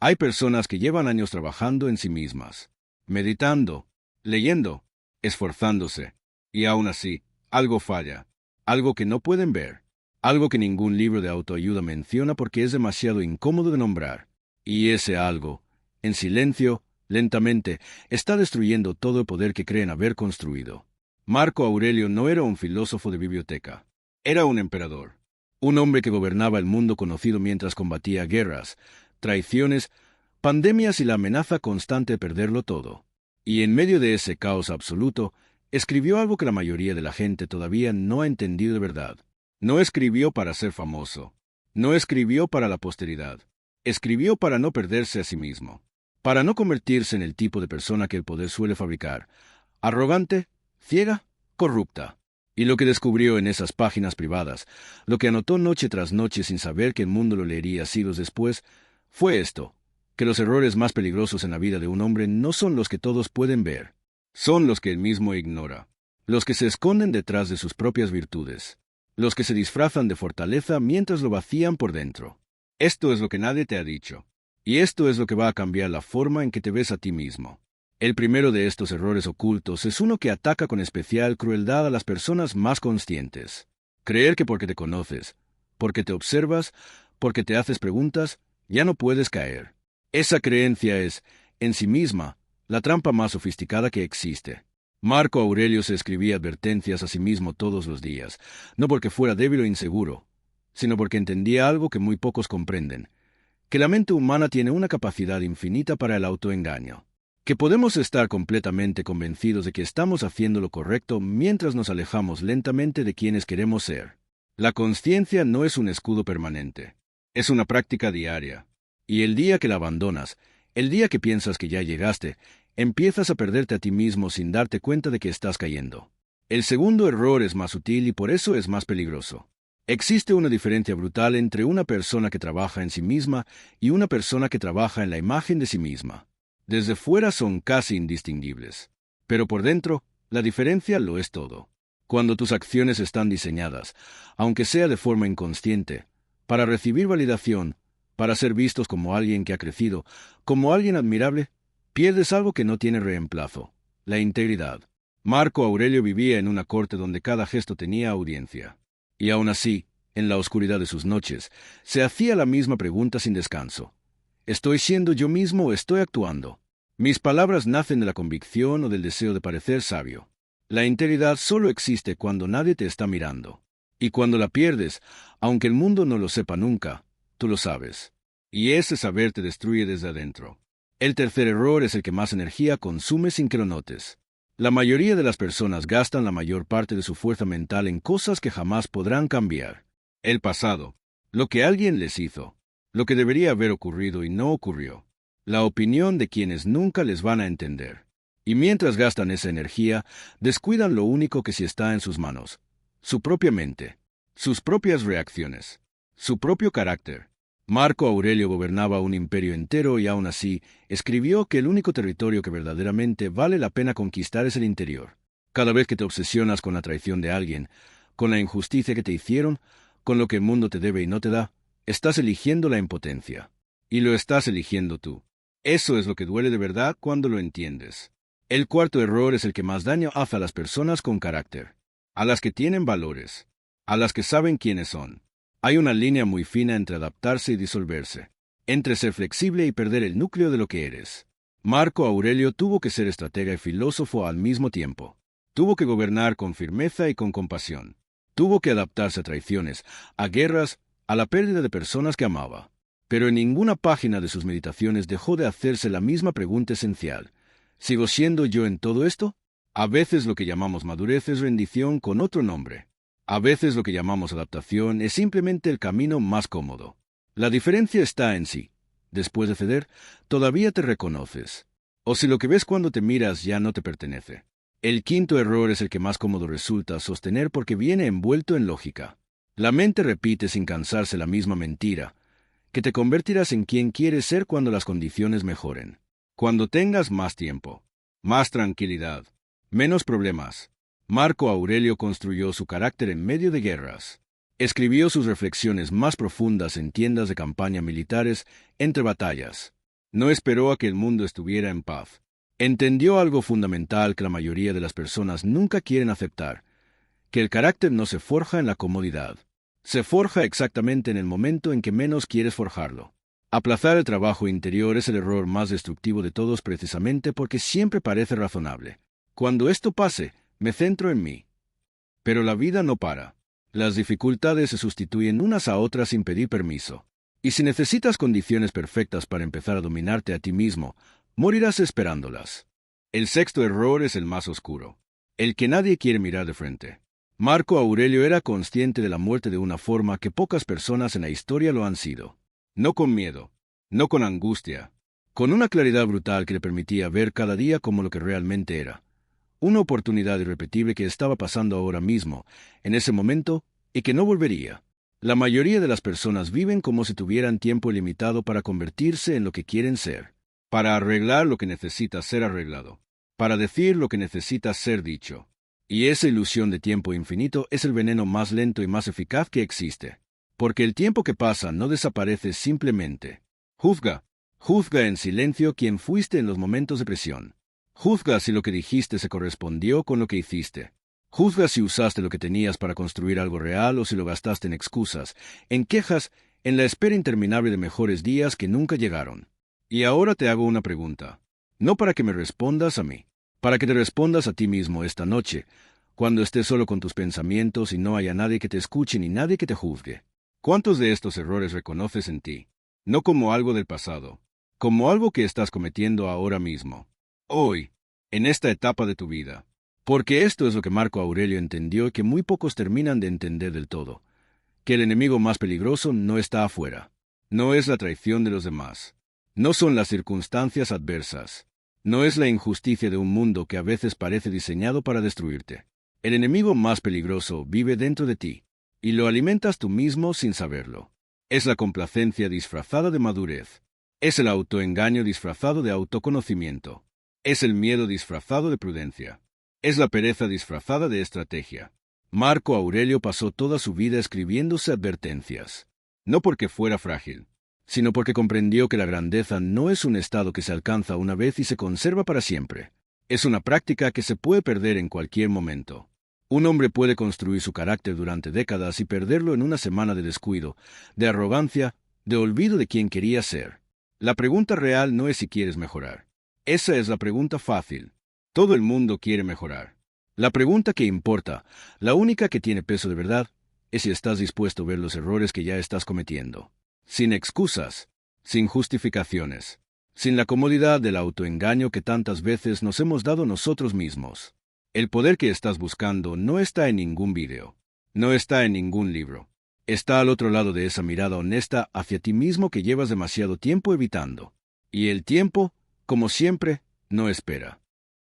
Hay personas que llevan años trabajando en sí mismas, meditando, leyendo, esforzándose, y aún así, algo falla, algo que no pueden ver, algo que ningún libro de autoayuda menciona porque es demasiado incómodo de nombrar. Y ese algo, en silencio, lentamente, está destruyendo todo el poder que creen haber construido. Marco Aurelio no era un filósofo de biblioteca. Era un emperador. Un hombre que gobernaba el mundo conocido mientras combatía guerras, traiciones, pandemias y la amenaza constante de perderlo todo. Y en medio de ese caos absoluto, escribió algo que la mayoría de la gente todavía no ha entendido de verdad. No escribió para ser famoso. No escribió para la posteridad. Escribió para no perderse a sí mismo. Para no convertirse en el tipo de persona que el poder suele fabricar. Arrogante, ciega, corrupta. Y lo que descubrió en esas páginas privadas, lo que anotó noche tras noche sin saber que el mundo lo leería siglos después, fue esto, que los errores más peligrosos en la vida de un hombre no son los que todos pueden ver, son los que él mismo ignora, los que se esconden detrás de sus propias virtudes, los que se disfrazan de fortaleza mientras lo vacían por dentro. Esto es lo que nadie te ha dicho, y esto es lo que va a cambiar la forma en que te ves a ti mismo. El primero de estos errores ocultos es uno que ataca con especial crueldad a las personas más conscientes. Creer que porque te conoces, porque te observas, porque te haces preguntas, ya no puedes caer. Esa creencia es, en sí misma, la trampa más sofisticada que existe. Marco Aurelio se escribía advertencias a sí mismo todos los días, no porque fuera débil o inseguro, sino porque entendía algo que muy pocos comprenden, que la mente humana tiene una capacidad infinita para el autoengaño, que podemos estar completamente convencidos de que estamos haciendo lo correcto mientras nos alejamos lentamente de quienes queremos ser. La consciencia no es un escudo permanente, es una práctica diaria, y el día que la abandonas, el día que piensas que ya llegaste, empiezas a perderte a ti mismo sin darte cuenta de que estás cayendo. El segundo error es más sutil y por eso es más peligroso. Existe una diferencia brutal entre una persona que trabaja en sí misma y una persona que trabaja en la imagen de sí misma. Desde fuera son casi indistinguibles, pero por dentro, la diferencia lo es todo. Cuando tus acciones están diseñadas, aunque sea de forma inconsciente, para recibir validación, para ser vistos como alguien que ha crecido, como alguien admirable, pierdes algo que no tiene reemplazo: la integridad. Marco Aurelio vivía en una corte donde cada gesto tenía audiencia. Y aún así, en la oscuridad de sus noches, se hacía la misma pregunta sin descanso. ¿Estoy siendo yo mismo o estoy actuando? Mis palabras nacen de la convicción o del deseo de parecer sabio. La integridad solo existe cuando nadie te está mirando. Y cuando la pierdes, aunque el mundo no lo sepa nunca, tú lo sabes. Y ese saber te destruye desde adentro. El tercer error es el que más energía consume sin que lo notes. La mayoría de las personas gastan la mayor parte de su fuerza mental en cosas que jamás podrán cambiar. El pasado, lo que alguien les hizo, lo que debería haber ocurrido y no ocurrió, la opinión de quienes nunca les van a entender. Y mientras gastan esa energía, descuidan lo único que sí está en sus manos: su propia mente, sus propias reacciones, su propio carácter. Marco Aurelio gobernaba un imperio entero y aún así escribió que el único territorio que verdaderamente vale la pena conquistar es el interior. Cada vez que te obsesionas con la traición de alguien, con la injusticia que te hicieron, con lo que el mundo te debe y no te da, estás eligiendo la impotencia. Y lo estás eligiendo tú. Eso es lo que duele de verdad cuando lo entiendes. El cuarto error es el que más daño hace a las personas con carácter, a las que tienen valores, a las que saben quiénes son. Hay una línea muy fina entre adaptarse y disolverse, entre ser flexible y perder el núcleo de lo que eres. Marco Aurelio tuvo que ser estratega y filósofo al mismo tiempo. Tuvo que gobernar con firmeza y con compasión. Tuvo que adaptarse a traiciones, a guerras, a la pérdida de personas que amaba. Pero en ninguna página de sus meditaciones dejó de hacerse la misma pregunta esencial: ¿sigo siendo yo en todo esto? A veces lo que llamamos madurez es rendición con otro nombre. A veces lo que llamamos adaptación es simplemente el camino más cómodo. La diferencia está en si, después de ceder, todavía te reconoces, o si lo que ves cuando te miras ya no te pertenece. El quinto error es el que más cómodo resulta sostener porque viene envuelto en lógica. La mente repite sin cansarse la misma mentira: que te convertirás en quien quieres ser cuando las condiciones mejoren, cuando tengas más tiempo, más tranquilidad, menos problemas. Marco Aurelio construyó su carácter en medio de guerras. Escribió sus reflexiones más profundas en tiendas de campaña militares, entre batallas. No esperó a que el mundo estuviera en paz. Entendió algo fundamental que la mayoría de las personas nunca quieren aceptar, que el carácter no se forja en la comodidad. Se forja exactamente en el momento en que menos quieres forjarlo. Aplazar el trabajo interior es el error más destructivo de todos precisamente porque siempre parece razonable. Cuando esto pase, me centro en mí. Pero la vida no para. Las dificultades se sustituyen unas a otras sin pedir permiso. Y si necesitas condiciones perfectas para empezar a dominarte a ti mismo, morirás esperándolas. El sexto error es el más oscuro, el que nadie quiere mirar de frente. Marco Aurelio era consciente de la muerte de una forma que pocas personas en la historia lo han sido. No con miedo, no con angustia, con una claridad brutal que le permitía ver cada día como lo que realmente era. Una oportunidad irrepetible que estaba pasando ahora mismo, en ese momento, y que no volvería. La mayoría de las personas viven como si tuvieran tiempo ilimitado para convertirse en lo que quieren ser, para arreglar lo que necesita ser arreglado, para decir lo que necesita ser dicho. Y esa ilusión de tiempo infinito es el veneno más lento y más eficaz que existe. Porque el tiempo que pasa no desaparece simplemente. Juzga en silencio quién fuiste en los momentos de presión. Juzga si lo que dijiste se correspondió con lo que hiciste. Juzga si usaste lo que tenías para construir algo real o si lo gastaste en excusas, en quejas, en la espera interminable de mejores días que nunca llegaron. Y ahora te hago una pregunta. No para que me respondas a mí, para que te respondas a ti mismo esta noche, cuando estés solo con tus pensamientos y no haya nadie que te escuche ni nadie que te juzgue. ¿Cuántos de estos errores reconoces en ti? No como algo del pasado, como algo que estás cometiendo ahora mismo, hoy, en esta etapa de tu vida. Porque esto es lo que Marco Aurelio entendió y que muy pocos terminan de entender del todo, que el enemigo más peligroso no está afuera, no es la traición de los demás, no son las circunstancias adversas, no es la injusticia de un mundo que a veces parece diseñado para destruirte. El enemigo más peligroso vive dentro de ti, y lo alimentas tú mismo sin saberlo. Es la complacencia disfrazada de madurez. Es el autoengaño disfrazado de autoconocimiento. Es el miedo disfrazado de prudencia. Es la pereza disfrazada de estrategia. Marco Aurelio pasó toda su vida escribiéndose advertencias. No porque fuera frágil, sino porque comprendió que la grandeza no es un estado que se alcanza una vez y se conserva para siempre. Es una práctica que se puede perder en cualquier momento. Un hombre puede construir su carácter durante décadas y perderlo en una semana de descuido, de arrogancia, de olvido de quien quería ser. La pregunta real no es si quieres mejorar. Esa es la pregunta fácil. Todo el mundo quiere mejorar. La pregunta que importa, la única que tiene peso de verdad, es si estás dispuesto a ver los errores que ya estás cometiendo. Sin excusas, sin justificaciones, sin la comodidad del autoengaño que tantas veces nos hemos dado nosotros mismos. El poder que estás buscando no está en ningún video, no está en ningún libro. Está al otro lado de esa mirada honesta hacia ti mismo que llevas demasiado tiempo evitando. Y el tiempo, como siempre, no espera.